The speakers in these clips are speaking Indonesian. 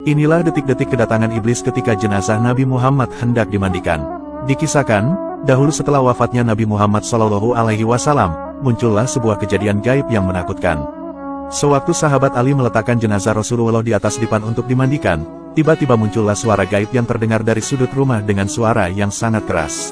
Inilah detik-detik kedatangan iblis ketika jenazah Nabi Muhammad hendak dimandikan. Dikisahkan, dahulu setelah wafatnya Nabi Muhammad SAW, muncullah sebuah kejadian gaib yang menakutkan. Sewaktu sahabat Ali meletakkan jenazah Rasulullah di atas dipan untuk dimandikan, tiba-tiba muncullah suara gaib yang terdengar dari sudut rumah dengan suara yang sangat keras.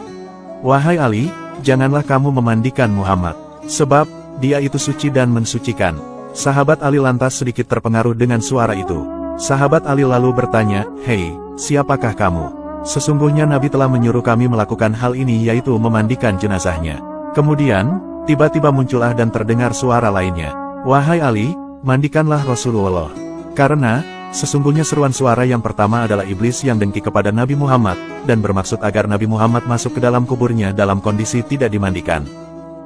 "Wahai Ali, janganlah kamu memandikan Muhammad, sebab dia itu suci dan mensucikan." Sahabat Ali lantas sedikit terpengaruh dengan suara itu. Sahabat Ali lalu bertanya, "Hei, siapakah kamu? Sesungguhnya Nabi telah menyuruh kami melakukan hal ini, yaitu memandikan jenazahnya." Kemudian, tiba-tiba muncullah dan terdengar suara lainnya. "Wahai Ali, mandikanlah Rasulullah. Karena, sesungguhnya seruan suara yang pertama adalah iblis yang dengki kepada Nabi Muhammad, dan bermaksud agar Nabi Muhammad masuk ke dalam kuburnya dalam kondisi tidak dimandikan."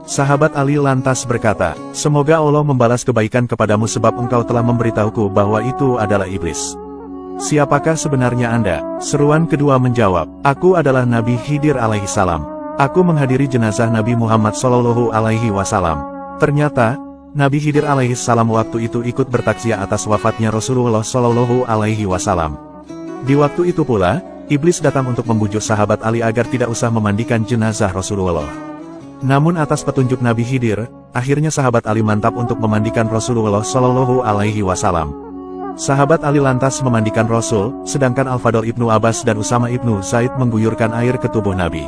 Sahabat Ali lantas berkata, "Semoga Allah membalas kebaikan kepadamu sebab engkau telah memberitahuku bahwa itu adalah iblis. Siapakah sebenarnya Anda?" Seruan kedua menjawab, "Aku adalah Nabi Khidir alaihi salam. Aku menghadiri jenazah Nabi Muhammad SAW. Ternyata, Nabi Khidir alaihi salam waktu itu ikut bertaksiah atas wafatnya Rasulullah SAW. Di waktu itu pula, iblis datang untuk membujuk sahabat Ali agar tidak usah memandikan jenazah Rasulullah. Namun atas petunjuk Nabi Khidir, akhirnya sahabat Ali mantap untuk memandikan Rasulullah SAW. Sahabat Ali lantas memandikan Rasul, sedangkan Al-Fadl ibnu Abbas dan Usama ibnu Zaid mengguyurkan air ke tubuh Nabi.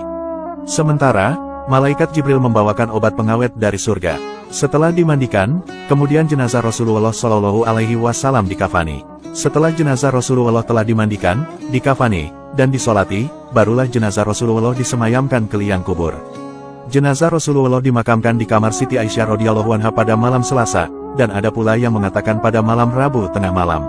Sementara, malaikat Jibril membawakan obat pengawet dari surga. Setelah dimandikan, kemudian jenazah Rasulullah SAW dikafani. Setelah jenazah Rasulullah telah dimandikan, dikafani, dan disolati, barulah jenazah Rasulullah disemayamkan ke liang kubur. Jenazah Rasulullah dimakamkan di kamar Siti Aisyah radhiyallahu anha pada malam Selasa, dan ada pula yang mengatakan pada malam Rabu tengah malam.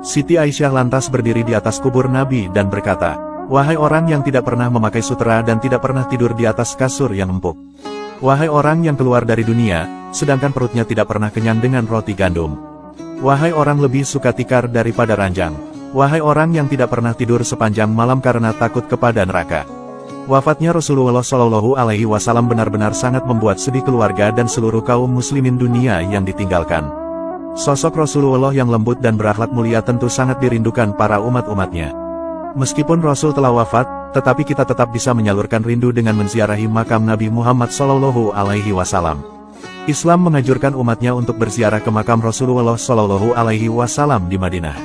Siti Aisyah lantas berdiri di atas kubur Nabi dan berkata, "Wahai orang yang tidak pernah memakai sutera dan tidak pernah tidur di atas kasur yang empuk. Wahai orang yang keluar dari dunia, sedangkan perutnya tidak pernah kenyang dengan roti gandum. Wahai orang lebih suka tikar daripada ranjang. Wahai orang yang tidak pernah tidur sepanjang malam karena takut kepada neraka." Wafatnya Rasulullah SAW benar-benar sangat membuat sedih keluarga dan seluruh kaum muslimin dunia yang ditinggalkan. Sosok Rasulullah yang lembut dan berakhlak mulia tentu sangat dirindukan para umat-umatnya. Meskipun Rasul telah wafat, tetapi kita tetap bisa menyalurkan rindu dengan menziarahi makam Nabi Muhammad SAW. Islam menganjurkan umatnya untuk berziarah ke makam Rasulullah SAW di Madinah.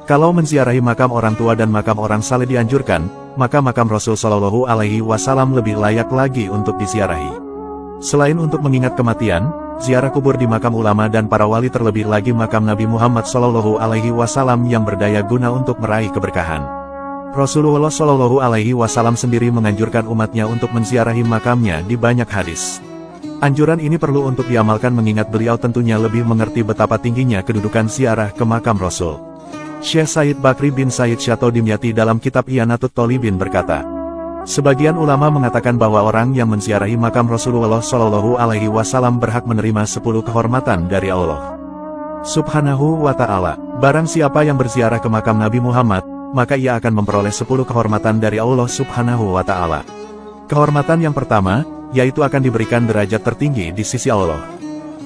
Kalau menziarahi makam orang tua dan makam orang saleh dianjurkan, maka makam Rasul SAW lebih layak lagi untuk diziarahi. Selain untuk mengingat kematian, ziarah kubur di makam ulama dan para wali, terlebih lagi makam Nabi Muhammad SAW yang berdaya guna untuk meraih keberkahan. Rasulullah SAW sendiri menganjurkan umatnya untuk menziarahi makamnya di banyak hadis. Anjuran ini perlu untuk diamalkan mengingat beliau tentunya lebih mengerti betapa tingginya kedudukan ziarah ke makam Rasul. Syekh Said Bakri bin Said Syato Dimyati dalam kitab Ianatut Tholibin berkata, sebagian ulama mengatakan bahwa orang yang menziarahi makam Rasulullah SAW berhak menerima 10 kehormatan dari Allah Subhanahu wa Ta'ala. Barang siapa yang berziarah ke makam Nabi Muhammad, maka ia akan memperoleh 10 kehormatan dari Allah Subhanahu wa Ta'ala. Kehormatan yang pertama, yaitu akan diberikan derajat tertinggi di sisi Allah.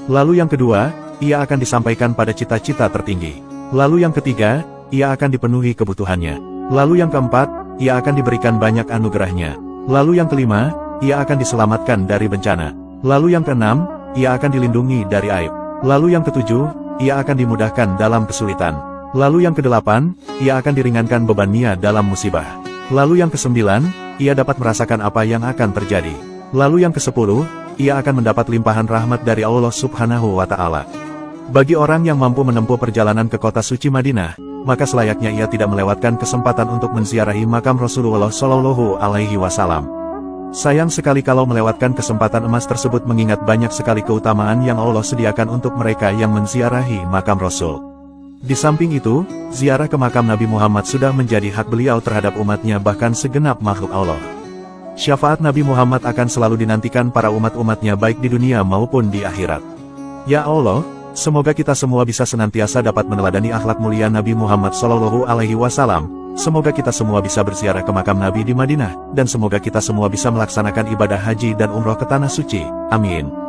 Lalu yang kedua, ia akan disampaikan pada cita-cita tertinggi. Lalu yang ketiga, ia akan dipenuhi kebutuhannya. Lalu yang keempat, ia akan diberikan banyak anugerahnya. Lalu yang kelima, ia akan diselamatkan dari bencana. Lalu yang keenam, ia akan dilindungi dari aib. Lalu yang ketujuh, ia akan dimudahkan dalam kesulitan. Lalu yang kedelapan, ia akan diringankan bebannya dalam musibah. Lalu yang kesembilan, ia dapat merasakan apa yang akan terjadi. Lalu yang kesepuluh, ia akan mendapat limpahan rahmat dari Allah Subhanahu wa Ta'ala. Bagi orang yang mampu menempuh perjalanan ke kota suci Madinah, maka selayaknya ia tidak melewatkan kesempatan untuk menziarahi makam Rasulullah SAW. Sayang sekali kalau melewatkan kesempatan emas tersebut mengingat banyak sekali keutamaan yang Allah sediakan untuk mereka yang menziarahi makam Rasul. Di samping itu, ziarah ke makam Nabi Muhammad sudah menjadi hak beliau terhadap umatnya bahkan segenap makhluk Allah. Syafaat Nabi Muhammad akan selalu dinantikan para umat-umatnya baik di dunia maupun di akhirat. Ya Allah, semoga kita semua bisa senantiasa dapat meneladani akhlak mulia Nabi Muhammad SAW. Semoga kita semua bisa berziarah ke makam Nabi di Madinah, dan semoga kita semua bisa melaksanakan ibadah haji dan umroh ke tanah suci. Amin.